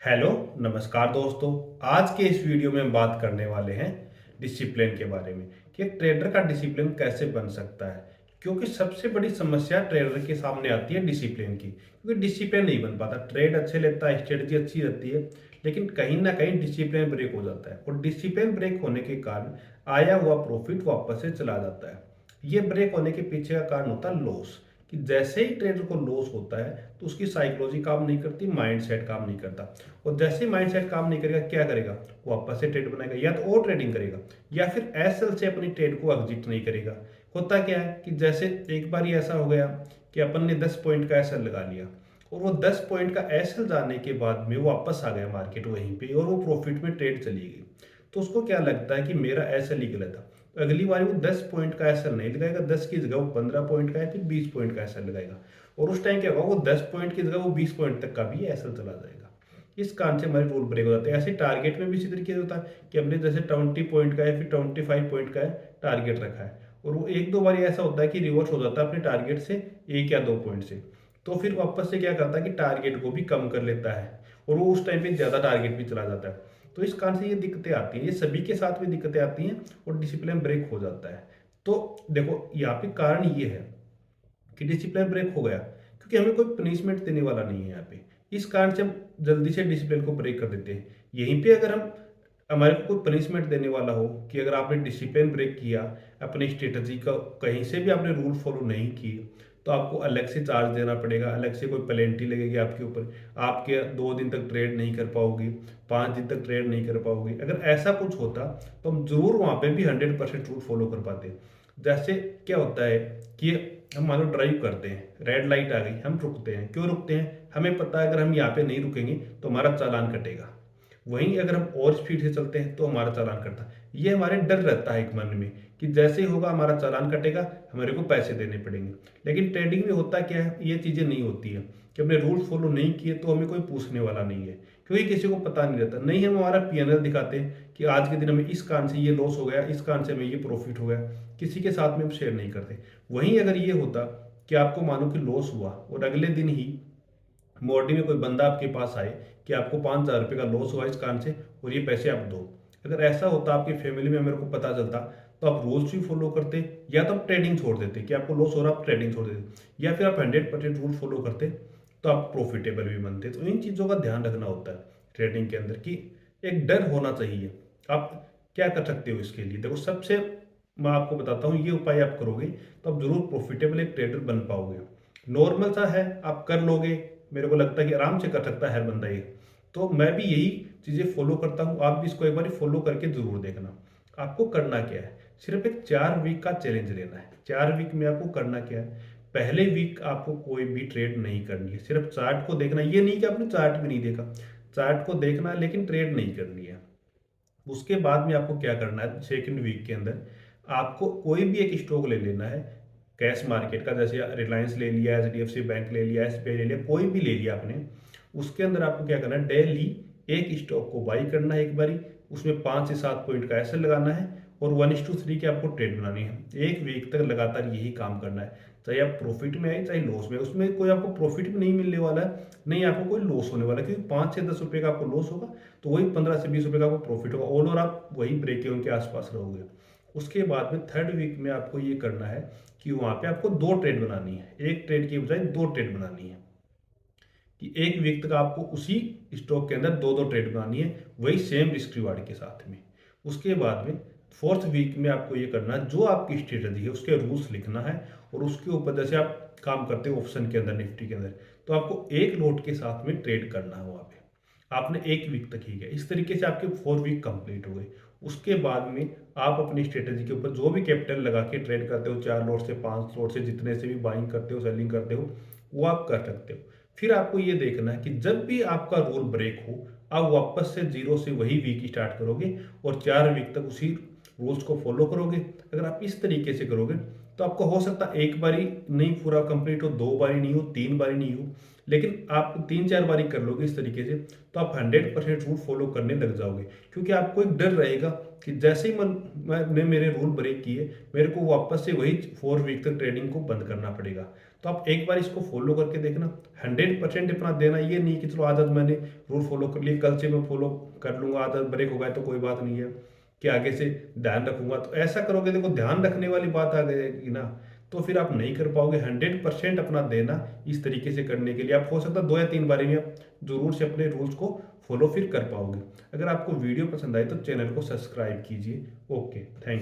Hello, नमस्कार दोस्तों। आज के इस वीडियो में हम बात करने वाले हैं डिसिप्लिन के बारे में कि एक ट्रेडर का डिसिप्लिन कैसे बन सकता है। क्योंकि सबसे बड़ी समस्या ट्रेडर के सामने आती है डिसिप्लिन की, क्योंकि डिसिप्लिन नहीं बन पाता। ट्रेड अच्छे लेता है, स्ट्रेटजी अच्छी रहती है, लेकिन कहीं ना कहीं डिसिप्लिन ब्रेक हो जाता है और डिसिप्लिन ब्रेक होने के कारण आया हुआ प्रॉफिट वापस से चला जाता है। ये ब्रेक होने के पीछे का कारण होता है लॉस। कि जैसे ही ट्रेडर को लॉस होता है तो उसकी साइकोलॉजी काम नहीं करती, माइंड सेट काम नहीं करता। और जैसे ही माइंड सेट काम नहीं करेगा, क्या करेगा? वो वापस से ट्रेड बनाएगा, या तो और ट्रेडिंग करेगा या फिर एसएल से अपनी ट्रेड को एग्जिट नहीं करेगा। होता क्या है कि जैसे एक बार ही ऐसा हो गया कि अपन ने 10 पॉइंट का एसएल लगा लिया और वो 10 पॉइंट का एसएल जाने के बाद में वापस आ गया मार्केट वहीं पे और वो प्रॉफिट में ट्रेड चली गई। तो उसको क्या लगता है कि मेरा एसएल ही गलत था। तो अगली बार वो 10 पॉइंट का एसएल नहीं लगाएगा, 10 की जगह वो 15 पॉइंट का या फिर 20 पॉइंट का एसएल लगाएगा। और उस टाइम क्या होगा, वो 10 पॉइंट की जगह वो 20 पॉइंट तक का भी एसएल चला जाएगा। इस कारण से हमारे रूल ब्रेक हो जाते हैं। ऐसे टारगेट में भी इसी तरीके से होता है कि हमने जैसे 20 पॉइंट का है फिर 25 पॉइंट का है टारगेट रखा है, और वो एक दो बार ऐसा होता है कि रिवर्स हो जाता है अपने टारगेट से 1 या 2 पॉइंट से। तो फिर वापस से क्या करता है कि टारगेट को भी कम कर लेता है और वो उस टाइम पे ज़्यादा टारगेट भी चला जाता है। तो इस कारण से ये दिक्कतें आती हैं, ये सभी के साथ में दिक्कतें आती हैं और डिसिप्लिन ब्रेक हो जाता है। तो देखो, यहाँ पे कारण ये है कि डिसिप्लिन ब्रेक हो गया क्योंकि हमें कोई पनिशमेंट देने वाला नहीं है यहाँ पे। इस कारण से हम जल्दी से डिसिप्लिन को ब्रेक कर देते हैं। यहीं पे अगर हम हमारे को कोई पनिशमेंट देने वाला हो कि अगर आपने डिसिप्लिन ब्रेक किया, अपनी स्ट्रेटजी का कहीं से भी आपने रूल फॉलो नहीं किए, तो आपको अलग से चार्ज देना पड़ेगा, अलग से कोई पेनल्टी लगेगी आपके ऊपर। आपके 2 दिन तक ट्रेड नहीं कर पाओगे, 5 दिन तक ट्रेड नहीं कर पाओगे। अगर ऐसा कुछ होता तो हम जरूर वहाँ पे भी 100% रूल फॉलो कर पाते। जैसे क्या होता है कि हम मान लो ड्राइव करते हैं, रेड लाइट आ गई, हम रुकते हैं। क्यों रुकते हैं? हमें पता है अगर हम यहाँ पे नहीं रुकेंगे तो हमारा चालान कटेगा। वहीं अगर हम और स्पीड से चलते हैं तो हमारा चालान कटता है। ये हमारे डर रहता है एक मन में कि जैसे ही होगा हमारा चालान कटेगा, हमारे को पैसे देने पड़ेंगे। लेकिन ट्रेडिंग में होता क्या है, ये चीज़ें नहीं होती है कि हमने रूल्स फॉलो नहीं किए तो हमें कोई पूछने वाला नहीं है, क्योंकि किसी को पता नहीं रहता। नहीं हम हमारा पीएनएल दिखाते हैं कि आज के दिन हमें इस कारण से ये लॉस हो गया, इस कारण से हमें ये प्रॉफिट हो गया, किसी के साथ में हम शेयर नहीं करते। वहीं अगर ये होता कि आपको मानो कि लॉस हुआ और अगले दिन ही मॉर्निंग में कोई बंदा आपके पास आए कि आपको 5,000 रुपये का लॉस हुआ इस कारण से और ये पैसे आप दो, अगर ऐसा होता आपकी फैमिली में मेरे को पता चलता, तो आप रूल्स भी फॉलो करते, या तो आप ट्रेडिंग छोड़ देते कि आपको लॉस हो रहा आप ट्रेडिंग छोड़ देते, या फिर आप 100% रूल फॉलो करते तो आप प्रॉफिटेबल भी बनते। तो इन चीज़ों का ध्यान रखना होता है ट्रेडिंग के अंदर कि एक डर होना चाहिए। आप क्या कर सकते हो इसके लिए? देखो, सबसे मैं आपको बताता हूँ, ये उपाय आप करोगे तो आप जरूर प्रॉफिटेबल एक ट्रेडर बन पाओगे। नॉर्मल सा है, आप कर लोगे, मेरे को लगता है कि आराम से कर सकता है हर बंदा ये। तो मैं भी यही चीज़ें फॉलो करता हूँ, आप भी इसको एक बार फॉलो करके जरूर देखना। आपको करना क्या है, सिर्फ एक 4 वीक का चैलेंज लेना है। 4 वीक में आपको करना क्या है, पहले वीक आपको कोई भी ट्रेड नहीं करनी है, सिर्फ चार्ट को देखना। ये नहीं कि आपने चार्ट भी नहीं देखा, चार्ट को देखना है लेकिन ट्रेड नहीं करनी है। उसके बाद में आपको क्या करना है, सेकंड वीक के अंदर आपको कोई भी एक स्टॉक ले लेना है कैश मार्केट का। जैसे रिलायंस ले लिया, एचडीएफसी बैंक ले लिया, एसबीआई ले लिया, कोई भी ले लिया आपने। उसके अंदर आपको क्या करना है, डेली एक स्टॉक को बाई करना है एक बारी, उसमें 5 से 7 पॉइंट का ऐसे लगाना है और 1:3 की आपको ट्रेड बनानी है। एक वीक तक लगातार यही काम करना है, चाहे आप प्रॉफिट में आए चाहे लॉस में। उसमें कोई आपको प्रॉफिट भी नहीं मिलने वाला है, नहीं आपको कोई लॉस होने वाला है, क्योंकि 5 से 10 रुपये का आपको लॉस होगा तो वही 15 से 20 रुपये का आपको प्रॉफिट होगा। ऑल ओवर आप वही ब्रेक इवन के आसपास रहोगे। उसके बाद में थर्ड वीक में आपको ये करना है कि वहाँ पे आपको 2 ट्रेड बनानी है, एक ट्रेड की बजाय 2 ट्रेड बनानी है। कि एक वीक तक आपको उसी स्टॉक के अंदर 2 2 ट्रेड बनानी है, वही सेम रिस्क रिवार्ड के साथ में। उसके बाद में फोर्थ वीक में आपको ये करना है, जो आपकी स्ट्रेटजी है उसके रूल्स लिखना है और उसके ऊपर जैसे आप काम करते हो ऑप्शन के अंदर, निफ्टी के अंदर, तो आपको एक लोट के साथ में ट्रेड करना है वहाँ पे। आपने एक वीक तक ही किया, इस तरीके से आपके 4 वीक कंप्लीट हो गए। उसके बाद में आप अपनी स्ट्रेटजी के ऊपर जो भी कैपिटल लगा के ट्रेड करते हो, 4 लोट से 5 लोट से जितने से भी बाइंग करते हो सेलिंग करते हो, वो आप कर सकते हो। फिर आपको ये देखना है कि जब भी आपका रूल ब्रेक हो, आप वापस से जीरो से वही वीक स्टार्ट करोगे और 4 वीक तक उसी रूल्स को फॉलो करोगे। अगर आप इस तरीके से करोगे तो आपको हो सकता है एक बारी नहीं पूरा कंप्लीट हो, 2 बारी नहीं हो, 3 बारी नहीं हो, लेकिन आप 3 4 बारी कर लोगे इस तरीके से, तो आप 100% रूल फॉलो करने लग जाओगे। क्योंकि आपको एक डर रहेगा कि जैसे ही मैंने मेरे रूल ब्रेक किए, मेरे को वापस से वही 4 वीक तक ट्रेडिंग को बंद करना पड़ेगा। तो आप एक बार इसको फॉलो करके देखना, 100% अपना देना। ये नहीं कि चलो आदत मैंने रूल फॉलो कर लिए, कल से मैं फॉलो कर लूँगा, आदत ब्रेक हो गया तो कोई बात नहीं है कि आगे से ध्यान रखूंगा। तो ऐसा करोगे, देखो ध्यान रखने वाली बात आ जाएगी ना, तो फिर आप नहीं कर पाओगे। 100% अपना देना इस तरीके से करने के लिए आप हो सकता है 2 या 3 बारी में आप जरूर से अपने रूल्स को फॉलो फिर कर पाओगे। अगर आपको वीडियो पसंद आए तो चैनल को सब्सक्राइब कीजिए। Okay, thank you.